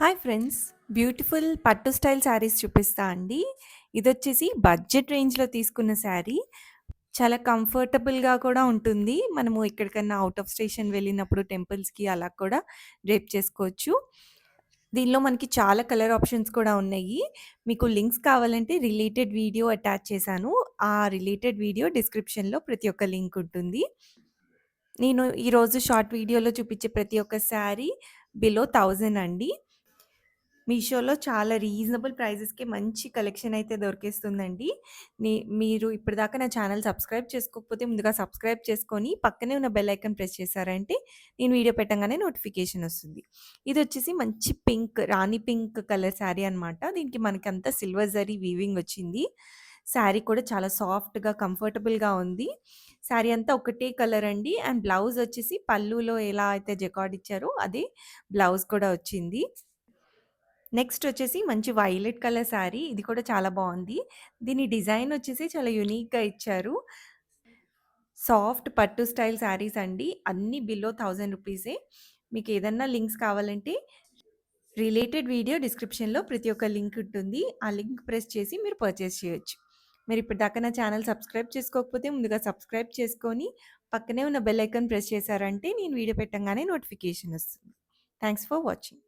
Hi friends! Beautiful పట్టు style saris చూపిస్తా అండి. ఇదొచ్చేసి బడ్జెట్ రేంజ్‌లో తీసుకున్న శారీ. చాలా కంఫర్టబుల్‌గా కూడా ఉంటుంది. మనము ఎక్కడికన్నా ఔట్ ఆఫ్ స్టేషన్ వెళ్ళినప్పుడు టెంపుల్స్‌కి అలా కూడా డ్రేప్ చేసుకోవచ్చు. దీనిలో మనకి చాలా కలర్ ఆప్షన్స్ కూడా ఉన్నాయి. మీకు లింక్స్ కావాలంటే రిలేటెడ్ వీడియో అటాచ్ చేశాను. ఆ రిలేటెడ్ వీడియో డిస్క్రిప్షన్‌లో ప్రతి ఒక్క లింక్ ఉంటుంది. నేను ఈరోజు షార్ట్ వీడియోలో చూపించే ప్రతి ఒక్క శారీ బిలో 1000 అండి. మీషోలో చాలా రీజనబుల్ ప్రైజెస్‌కి మంచి కలెక్షన్ అయితే దొరికేస్తుందండి. నీ మీరు ఇప్పటిదాకా నా ఛానల్ సబ్స్క్రైబ్ చేసుకోకపోతే ముందుగా సబ్స్క్రైబ్ చేసుకొని, పక్కనే ఉన్న బెల్ ఐకాన్ ప్రెస్ చేశారంటే, నేను వీడియో పెట్టంగానే నోటిఫికేషన్ ఒస్తుంది. ఇదొచ్చేసి మంచి పింక్, రాణి పింక్ కలర్ శారీ అనమాట. దీనికి మనకంతా సిల్వర్ జరీ వీవింగ్ వచ్చింది. శారీ కూడా చాలా సాఫ్ట్‌గా, కంఫర్టబుల్‌గా ఉంది. శారీ అంతా ఒకటే కలర్ అండి. అండ్ బ్లౌజ్ వచ్చేసి పల్లులో ఎలా అయితే జకార్డ్ ఇచ్చారో అదే బ్లౌజ్ కూడా వచ్చింది. నెక్స్ట్ వచ్చేసి మంచి వైలెట్ కలర్ శారీ. ఇది కూడా చాలా బావుంది. దీని డిజైన్ వచ్చేసి చాలా యూనిక్‌గా ఇచ్చారు. సాఫ్ట్ పట్టు స్టైల్ శారీస్ అండి. అన్నీ బిలో 1000 రూపీసే. మీకేదన్నా లింక్స్ కావాలంటే రిలేటెడ్ వీడియో డిస్క్రిప్షన్‌లో ప్రతి ఒక్క లింక్ ఉంటుంది. ఆ లింక్ ప్రెస్ చేసి మీరు పర్చేస్ చేయొచ్చు. మీరిప్పటిదాకా నా ఛానల్ సబ్స్క్రైబ్ చేసుకోకపోతే ముందుగా సబ్స్క్రైబ్ చేసుకొని, పక్కనే ఉన్న బెల్ ఐకాన్ ప్రెస్ చేశారంటే నేను వీడియో పెట్టంగానే నోటిఫికేషన్ వస్తుంది. Thanks for watching.